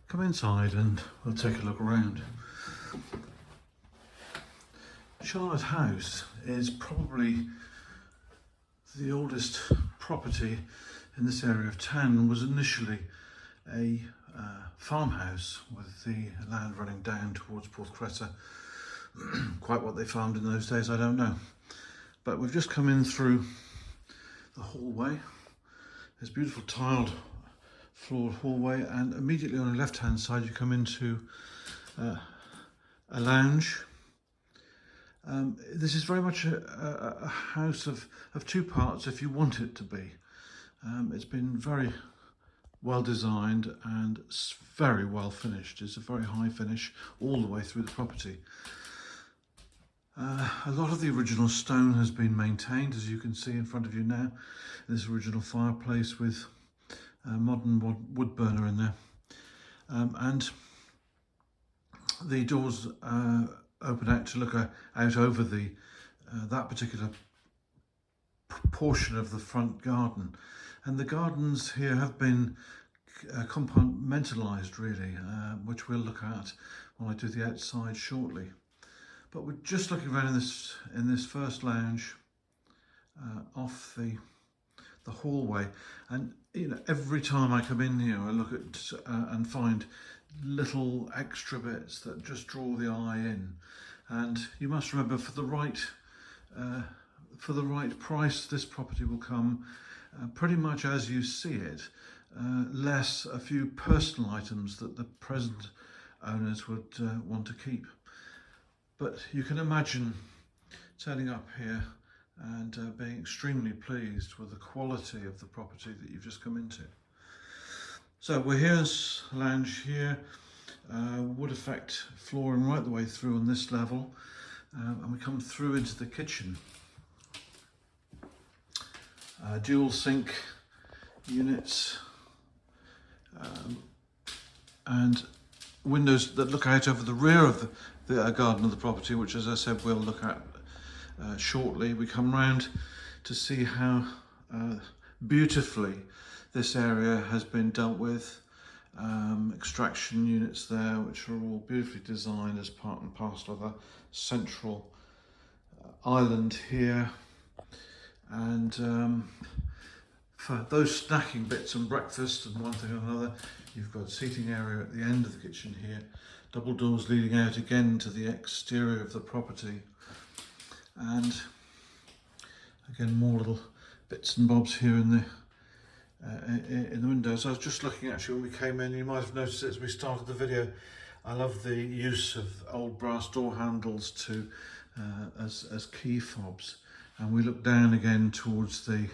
come inside and we'll take a look around. Charlotte House is probably the oldest property in this area of town. Was initially a farmhouse with the land running down towards Porthcreta. Quite what they farmed in those days, I don't know. But we've just come in through the hallway. There's a beautiful tiled floored hallway, and immediately on the left hand side you come into a lounge. This is very much a house of two parts if you want it to be. It's been very well designed and very well finished. It's a very high finish all the way through the property. A lot of the original stone has been maintained, as you can see in front of you now. This original fireplace with a modern wood burner in there. And the doors open out to look out over the that particular portion of the front garden. And the gardens here have been compartmentalised really, which we'll look at when I do the outside shortly. But we're just looking around in this first lounge off the hallway, and you know, every time I come in here I look at and find little extra bits that just draw the eye in. And you must remember, for the right price, this property will come pretty much as you see it, less a few personal items that the present owners would want to keep. But you can imagine turning up here and being extremely pleased with the quality of the property that you've just come into. So we're here, this lounge here, wood effect flooring right the way through on this level, and we come through into the kitchen. Dual sink units and windows that look out over the rear of the garden of the property, which, as I said, we'll look at shortly. We come round to see how beautifully this area has been dealt with. Extraction units there, which are all beautifully designed as part and parcel of a central island here. And for those snacking bits and breakfast and one thing or another, you've got a seating area at the end of the kitchen here, double doors leading out again to the exterior of the property, and again more little bits and bobs here in the windows. I was just looking actually when we came in, you might have noticed it as we started the video, I love the use of old brass door handles to as key fobs. And we look down again towards the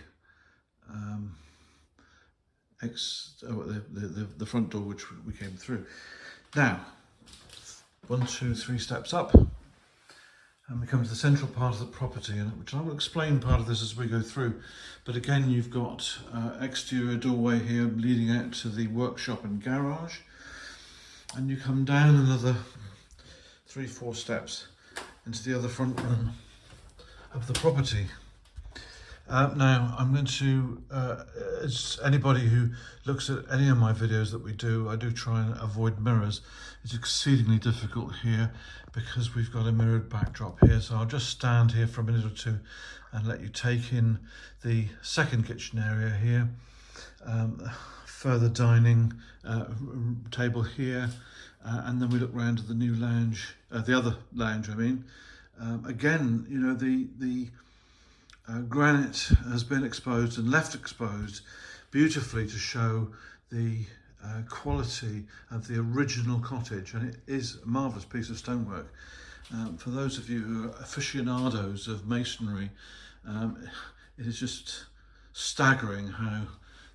front door which we came through. Now, 1, 2, 3 steps up, and we come to the central part of the property, which I will explain part of this as we go through. But again, you've got exterior doorway here leading out to the workshop and garage, and you come down another 3, 4 steps into the other front room of the property. Now I'm going to, as anybody who looks at any of my videos that we do, I do try and avoid mirrors. It's exceedingly difficult here because we've got a mirrored backdrop here, so I'll just stand here for a minute or two and let you take in the second kitchen area here. Further dining table here, and then we look round to the new lounge, the other lounge I mean. Again, you know, the granite has been exposed and left exposed beautifully to show the quality of the original cottage, and it is a marvellous piece of stonework. For those of you who are aficionados of masonry, it is just staggering how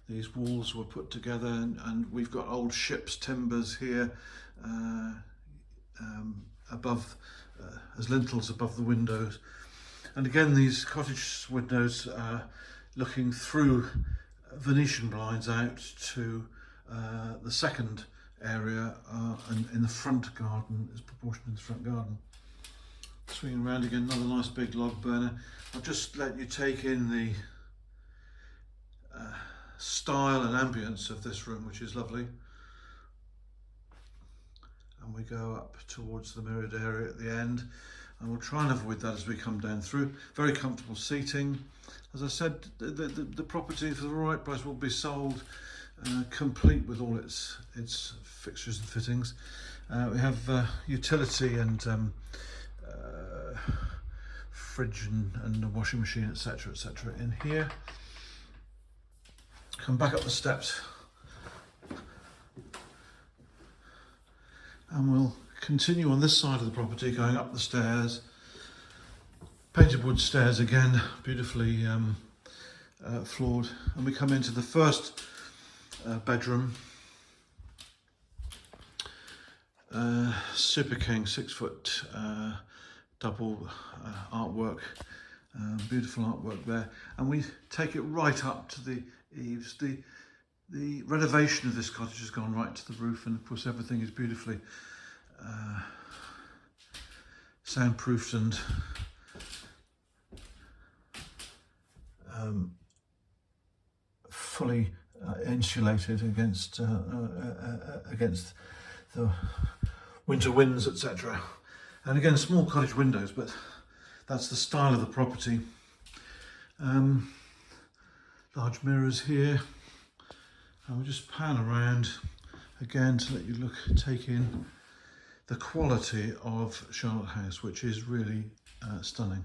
these walls were put together, and we've got old ship's timbers here above as lintels above the windows. And again, these cottage windows looking through Venetian blinds out to the second area, and in the front garden is proportioned in the front garden. Swinging around again, another nice big log burner. I'll just let you take in the style and ambience of this room, which is lovely. and we go up towards the mirrored area at the end, and we'll try and avoid that as we come down through. Very comfortable seating. As I said, the property for the right price will be sold complete with all its fixtures and fittings. We have utility and fridge and a washing machine, etc., etc. in here. Come back up the steps and we'll continue on this side of the property, going up the stairs. Painted wood stairs again, beautifully floored, and we come into the first bedroom. Super King 6 foot double artwork, beautiful artwork there, and we take it right up to the eaves. The renovation of this cottage has gone right to the roof, and of course everything is beautifully soundproofed and fully insulated against the winter winds, etc. And again, small cottage windows, but that's the style of the property. Large mirrors here, and we'll just pan around again to let you take in the quality of Charlotte House, which is really stunning.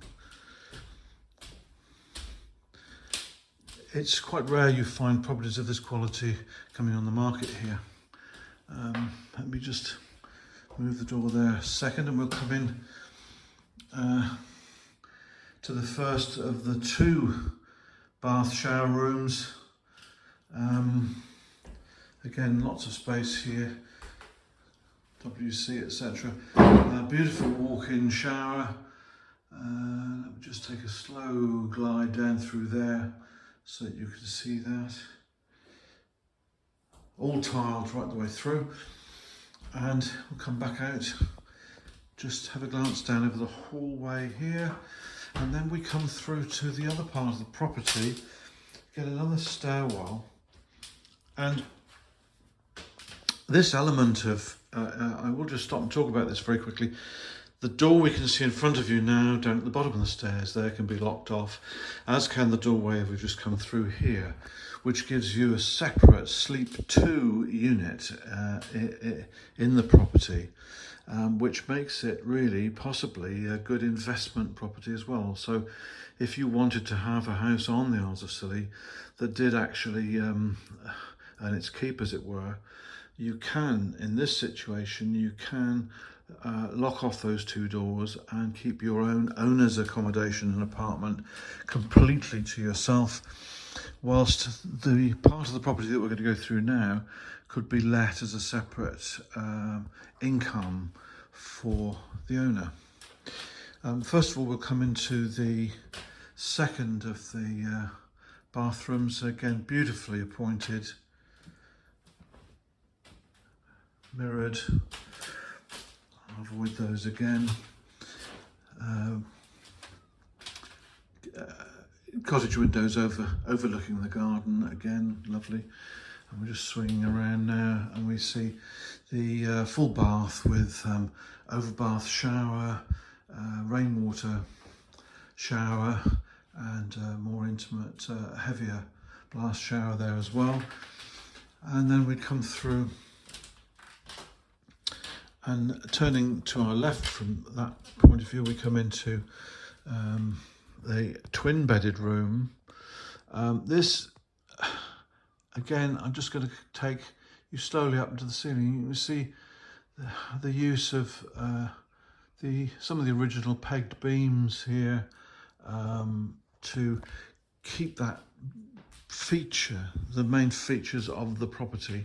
It's quite rare you find properties of this quality coming on the market here. Let me just move the door there a second, and we'll come in to the first of the 2 bath shower rooms. Again, lots of space here, WC, etc. Beautiful walk-in shower. Let me just take a slow glide down through there so that you can see that. All tiled right the way through, and we'll come back out, just have a glance down over the hallway here, and then we come through to the other part of the property, get another stairwell, and this element of, I will just stop and talk about this very quickly. The door we can see in front of you now, down at the bottom of the stairs there, can be locked off, as can the doorway we've just come through here, which gives you a separate Sleep 2 unit in the property, which makes it really possibly a good investment property as well. So if you wanted to have a house on the Isles of Scilly that did actually earn its keep, as it were, you can, in this situation, you can lock off those 2 doors and keep your own owner's accommodation and apartment completely to yourself, whilst the part of the property that we're going to go through now could be let as a separate income for the owner. First of all, we'll come into the second of the bathrooms, again beautifully appointed, mirrored. I'll avoid those again. Cottage windows overlooking the garden, again lovely. And we're just swinging around now, and we see the full bath with overbath shower, rainwater shower, and more intimate, heavier blast shower there as well. And then we come through, and turning to our left from that point of view, we come into the twin bedded room. This, again, I'm just going to take you slowly up into the ceiling. You can see the use of some of the original pegged beams here to keep that feature, the main features of the property.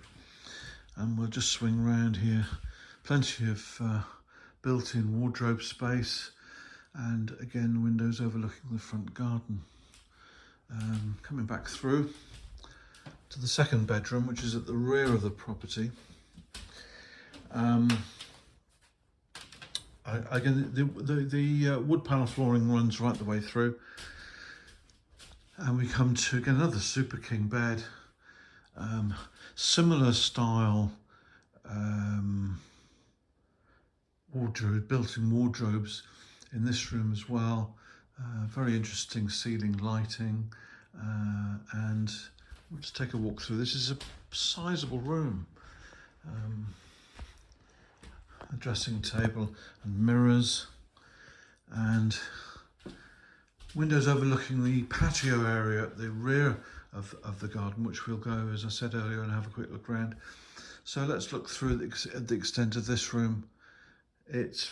And we'll just swing round here. Plenty of built-in wardrobe space, and again windows overlooking the front garden. Coming back through to the second bedroom, which is at the rear of the property. Again, the wood panel flooring runs right the way through, and we come to again another Super King bed, similar style wardrobe, built-in wardrobes in this room as well. Very interesting ceiling lighting, and we'll just take a walk through. This is a sizable room. A dressing table and mirrors, and windows overlooking the patio area at the rear of the garden, which we'll go, as I said earlier, and have a quick look around. So let's look through the extent of this room. It's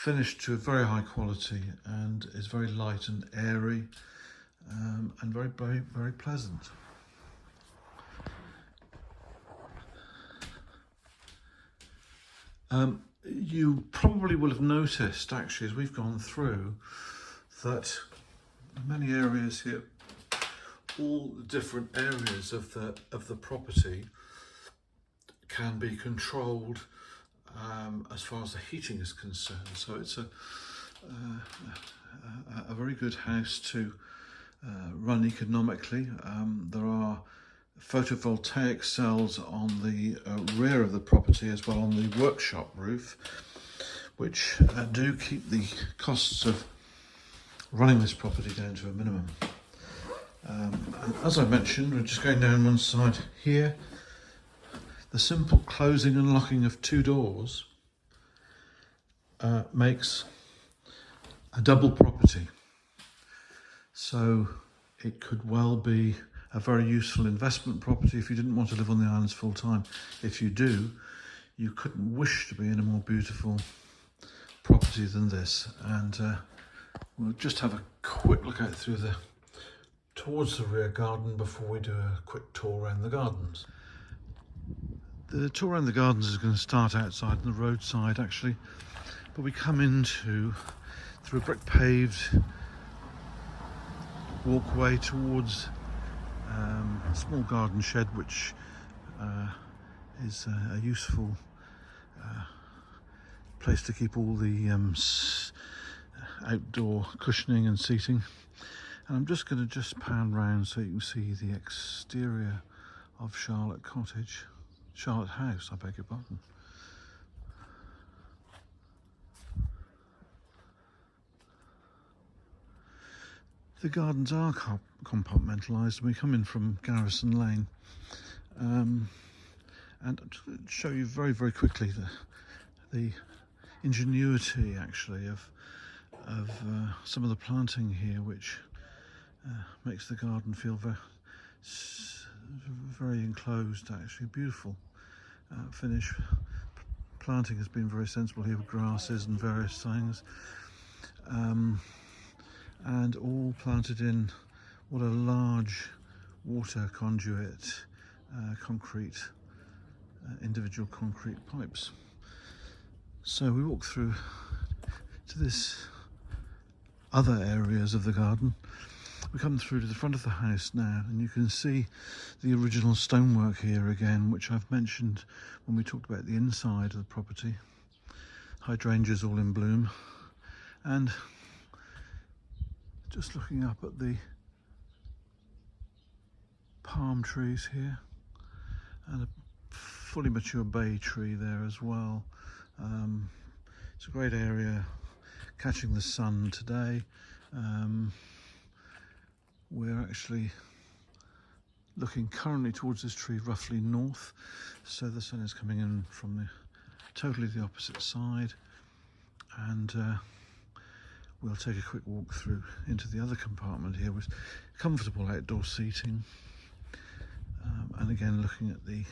finished to a very high quality and is very light and airy, and very, very, very pleasant. You probably will have noticed, actually, as we've gone through, that many areas here, all the different areas of the property can be controlled as far as the heating is concerned. So it's a very good house to run economically. There are photovoltaic cells on the rear of the property, as well on the workshop roof, which do keep the costs of running this property down to a minimum. And as I mentioned, we're just going down one side here. The simple closing and locking of two doors makes a double property. So it could well be a very useful investment property if you didn't want to live on the islands full time. If you do, you couldn't wish to be in a more beautiful property than this. And we'll just have a quick look out towards the rear garden before we do a quick tour around the gardens. The tour around the gardens is going to start outside on the roadside, actually, but we come through a brick paved walkway towards a small garden shed, which is a useful place to keep all the outdoor cushioning and seating. And I'm just going to pan round so you can see the exterior of Charlotte House, I beg your pardon. The gardens are compartmentalised, and we come in from Garrison Lane. And I'll just show you very, very quickly the ingenuity, actually, of some of the planting here, which makes the garden feel very enclosed, actually. Beautiful finish. Planting has been very sensible here with grasses and various things. And all planted in what are large water conduit individual concrete pipes. So we walk through to this other areas of the garden. We come through to the front of the house now, and you can see the original stonework here again, which I've mentioned when we talked about the inside of the property. Hydrangeas all in bloom, and just looking up at the palm trees here, and a fully mature bay tree there as well. It's a great area, catching the sun today. We're actually looking currently towards this tree roughly north, so the sun is coming in from totally the opposite side. And we'll take a quick walk through into the other compartment here with comfortable outdoor seating, and again looking at the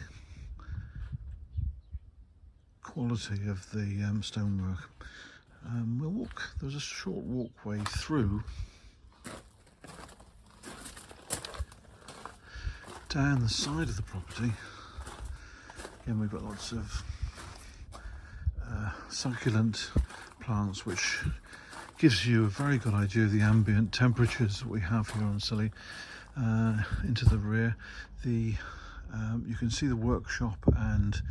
quality of the stonework. There's a short walkway through down the side of the property. Again, we've got lots of succulent plants, which gives you a very good idea of the ambient temperatures that we have here on Scilly. Into the rear, you can see the workshop and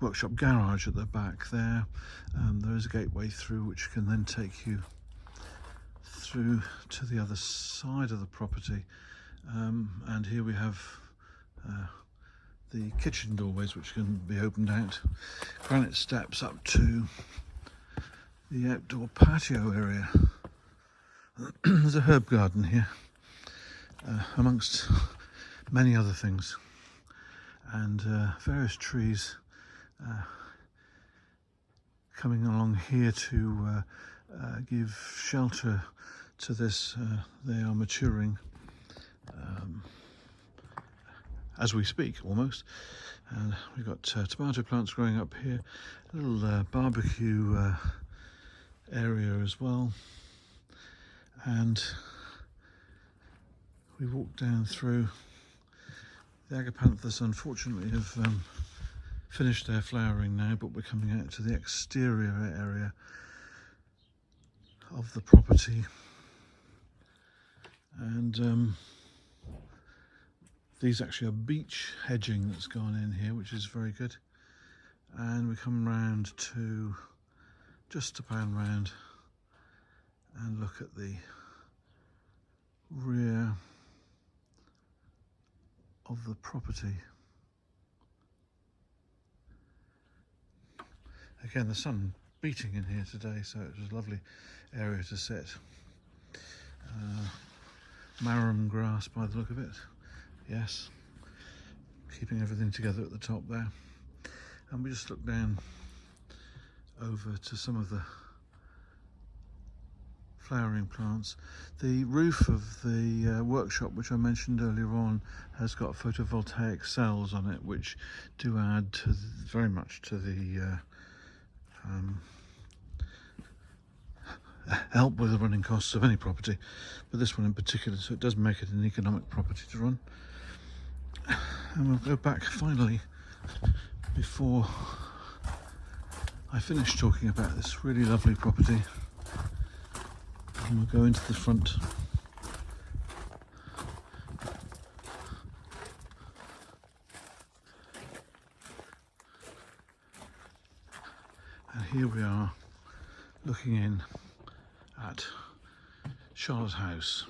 workshop garage at the back there. There is a gateway through which can then take you through to the other side of the property. And here we have the kitchen doorways, which can be opened out. Granite steps up to the outdoor patio area. There's a herb garden here, amongst many other things, and various trees coming along here to give shelter to this. They are maturing as we speak, almost. And we've got tomato plants growing up here, a little barbecue area as well. And we walk down through. The agapanthus unfortunately have finished their flowering now, but we're coming out to the exterior area of the property. And these actually are beech hedging that's gone in here, which is very good. And we come round to just to pan round and look at the rear of the property. Again, the sun beating in here today, so it was a lovely area to sit. Marram grass by the look of it. Yes, keeping everything together at the top there. And we just look down over to some of the flowering plants. The roof of the workshop, which I mentioned earlier on, has got photovoltaic cells on it, which do add to very much to the help with the running costs of any property, but this one in particular, so it does make it an economic property to run. And we'll go back finally before I finish talking about this really lovely property, and we'll go into the front. And here we are looking in at Charlotte House.